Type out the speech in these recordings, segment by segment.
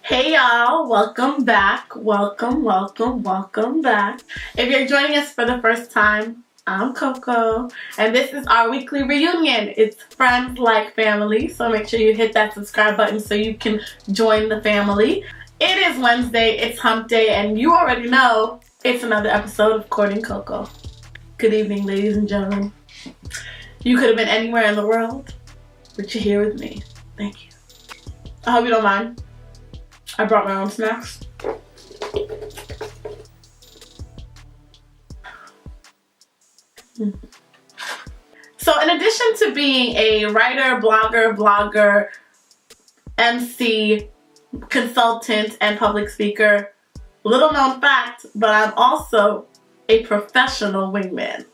Hey y'all, welcome back. Welcome back. If you're joining us for the first time, I'm Coco, and this is our weekly reunion. It's friends like family, so make sure you hit that subscribe button so you can join the family. It is Wednesday, it's hump day, and you already know it's another episode of Courting Coco. Good evening, ladies and gentlemen. You could have been anywhere in the world, but you're here with me. Thank you. I hope you don't mind. I brought my own snacks. So in addition to being a writer, blogger, MC, consultant, and public speaker, little known fact, but I'm also a professional wingman.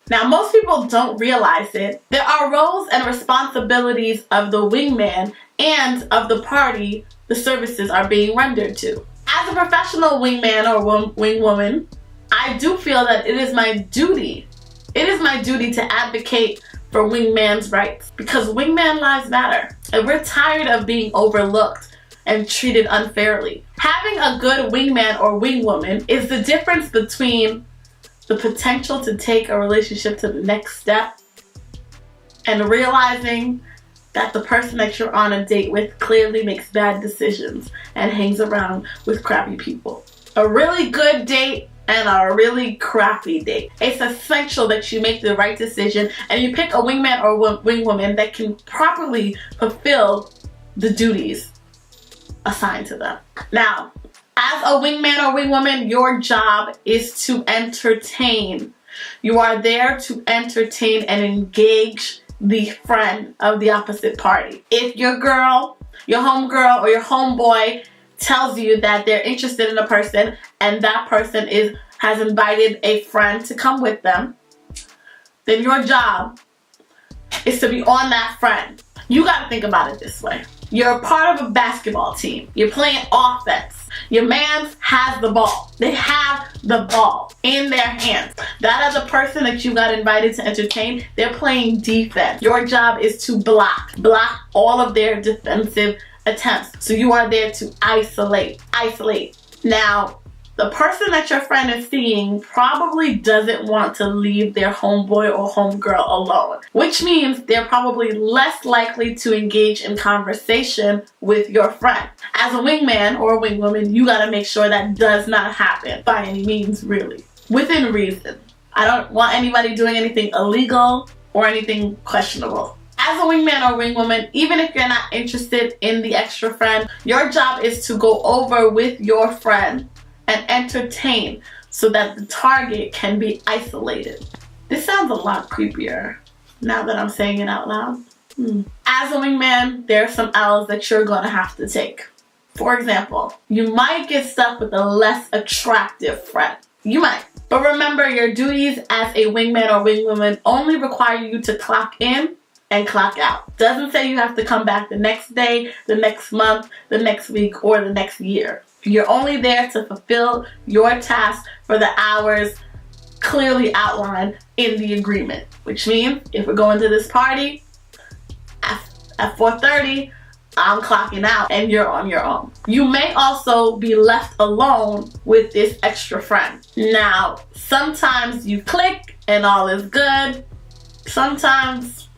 Now, most people don't realize it. There are roles and responsibilities of the wingman and of the party the services are being rendered to. As a professional wingman or wingwoman, I do feel that it is my duty to advocate for wingman's rights, because wingman lives matter, and we're tired of being overlooked and treated unfairly. Having a good wingman or wingwoman is the difference between the potential to take a relationship to the next step and realizing that the person that you're on a date with clearly makes bad decisions and hangs around with crappy people. A really good date and a really crappy date. It's essential that you make the right decision and you pick a wingman or wingwoman that can properly fulfill the duties assigned to them. Now, as a wingman or wingwoman, your job is to entertain. You are there to entertain and engage the friend of the opposite party. If your girl, your homegirl, or your homeboy tells you that they're interested in a person and that person has invited a friend to come with them, then your job is to be on that friend. You gotta think about it this way. You're a part of a basketball team. You're playing offense. Your man has the ball. They have the ball in their hands. That other person that you got invited to entertain, they're playing defense. Your job is to block all of their defensive attempts. So you are there to isolate. Now, the person that your friend is seeing probably doesn't want to leave their homeboy or homegirl alone, which means they're probably less likely to engage in conversation with your friend. As a wingman or a wingwoman, you gotta make sure that does not happen by any means, really. Within reason. I don't want anybody doing anything illegal or anything questionable. As a wingman or wingwoman, even if you're not interested in the extra friend, your job is to go over with your friend and entertain so that the target can be isolated. This sounds a lot creepier now that I'm saying it out loud. As a wingman, there are some L's that you're gonna have to take. For example, you might get stuck with a less attractive friend. You might. But remember, your duties as a wingman or wingwoman only require you to clock in and clock out. Doesn't say you have to come back the next day, the next month, the next week, or the next year. You're only there to fulfill your task for the hours clearly outlined in the agreement. Which means if we're going to this party at 4:30, I'm clocking out and you're on your own. You may also be left alone with this extra friend. Now, sometimes you click and all is good. Sometimes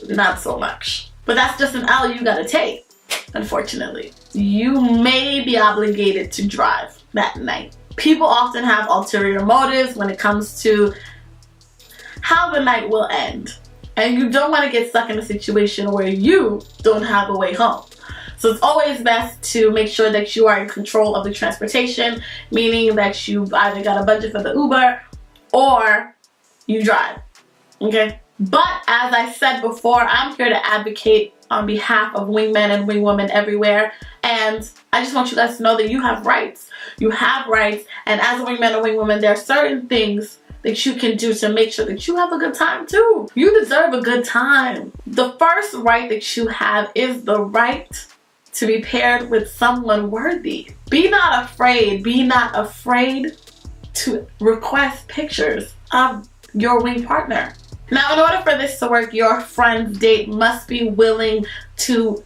not so much. But that's just an L you gotta take, unfortunately. You may be obligated to drive that night. People often have ulterior motives when it comes to how the night will end. And you don't want to get stuck in a situation where you don't have a way home. So it's always best to make sure that you are in control of the transportation, meaning that you've either got a budget for the Uber or you drive. Okay? But as I said before, I'm here to advocate on behalf of wingmen and wingwomen everywhere. And I just want you guys to know that you have rights. You have rights. And as a wingman or wingwoman, there are certain things that you can do to make sure that you have a good time too. You deserve a good time. The first right that you have is the right to be paired with someone worthy. Be not afraid to request pictures of your wing partner. Now, in order for this to work, your friend's date must be willing to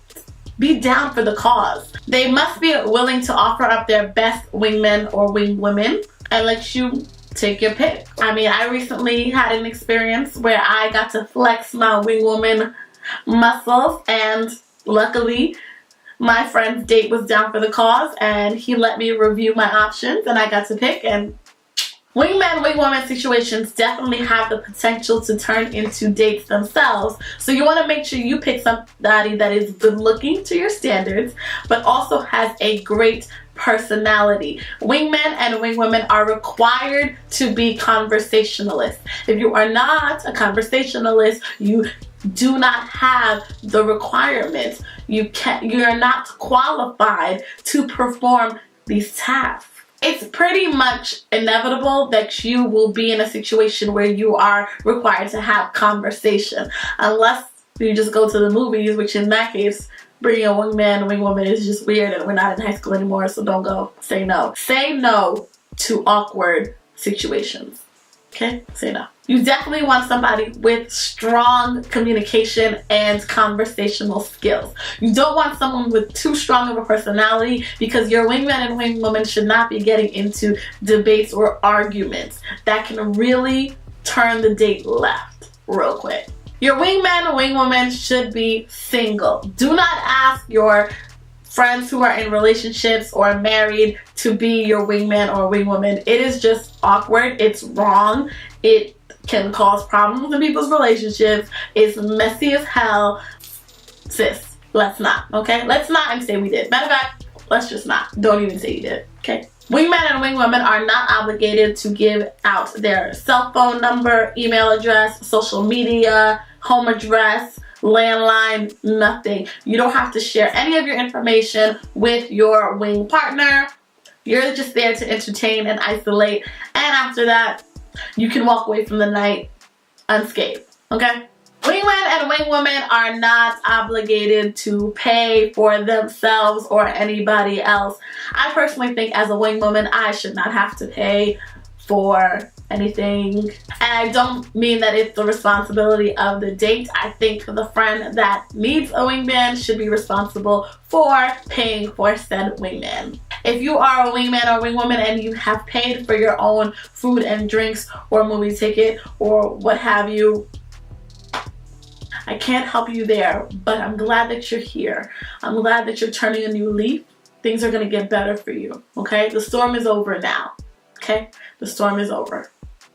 be down for the cause. They must be willing to offer up their best wingmen or wingwomen and let you take your pick. I mean, I recently had an experience where I got to flex my wingwoman muscles, and luckily my friend's date was down for the cause and he let me review my options and I got to pick. And wingman, wingwoman situations definitely have the potential to turn into dates themselves. So you want to make sure you pick somebody that is good looking to your standards, but also has a great personality. Wingmen and wingwomen are required to be conversationalists. If you are not a conversationalist, you do not have the requirements. You're not qualified to perform these tasks. It's pretty much inevitable that you will be in a situation where you are required to have conversation, unless you just go to the movies, which in that case, bringing a wingman and wingwoman is just weird and we're not in high school anymore, so don't go. Say no. Say no to awkward situations. Okay? Say no. You definitely want somebody with strong communication and conversational skills. You don't want someone with too strong of a personality, because your wingman and wingwoman should not be getting into debates or arguments that can really turn the date left real quick. Your wingman or wingwoman should be single. Do not ask your friends who are in relationships or married to be your wingman or wingwoman. It is just awkward. It's wrong. It can cause problems in people's relationships. It's messy as hell. Sis, let's not, okay? Let's not and say we did. Matter of fact, let's just not. Don't even say you did, okay? Wingmen and wingwomen are not obligated to give out their cell phone number, email address, social media, home address, landline, nothing. You don't have to share any of your information with your wing partner. You're just there to entertain and isolate, and after that, you can walk away from the night unscathed, okay? Wingmen and wingwomen are not obligated to pay for themselves or anybody else. I personally think as a wingwoman, I should not have to pay for anything. And I don't mean that it's the responsibility of the date. I think the friend that needs a wingman should be responsible for paying for said wingman. If you are a wingman or wingwoman and you have paid for your own food and drinks or movie ticket or what have you, I can't help you there, but I'm glad that you're here. I'm glad that you're turning a new leaf. Things are going to get better for you, okay? The storm is over now, okay? The storm is over.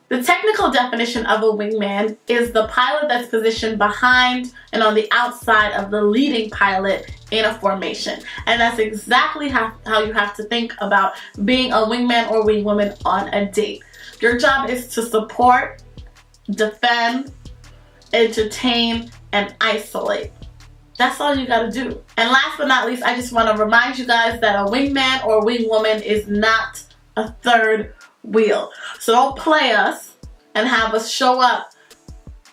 The technical definition of a wingman is the pilot that's positioned behind and on the outside of the leading pilot in a formation. And that's exactly how you have to think about being a wingman or wingwoman on a date. Your job is to support, defend, entertain, and isolate. That's all you gotta do. And last but not least, I just want to remind you guys that a wingman or wingwoman is not a third wheel. So don't play us and have us show up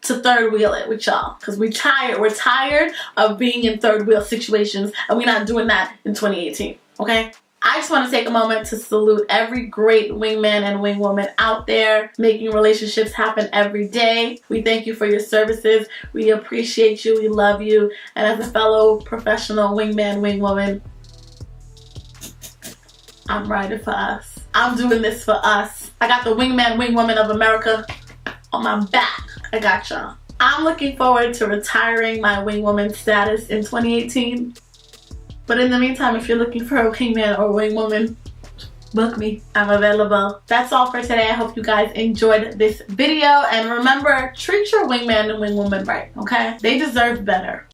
to third wheel it with y'all, because we're tired of being in third wheel situations, and we're not doing that in 2018, okay? I just want to take a moment to salute every great wingman and wingwoman out there making relationships happen every day. We thank you for your services. We appreciate you. We love you. And as a fellow professional wingman, wingwoman, I'm riding for us. I'm doing this for us. I got the wingman, wingwoman of America on my back. I got y'all. I'm looking forward to retiring my wingwoman status in 2018. But in the meantime, if you're looking for a wingman or wingwoman, book me. I'm available. That's all for today. I hope you guys enjoyed this video. And remember, treat your wingman and wingwoman right, okay? They deserve better.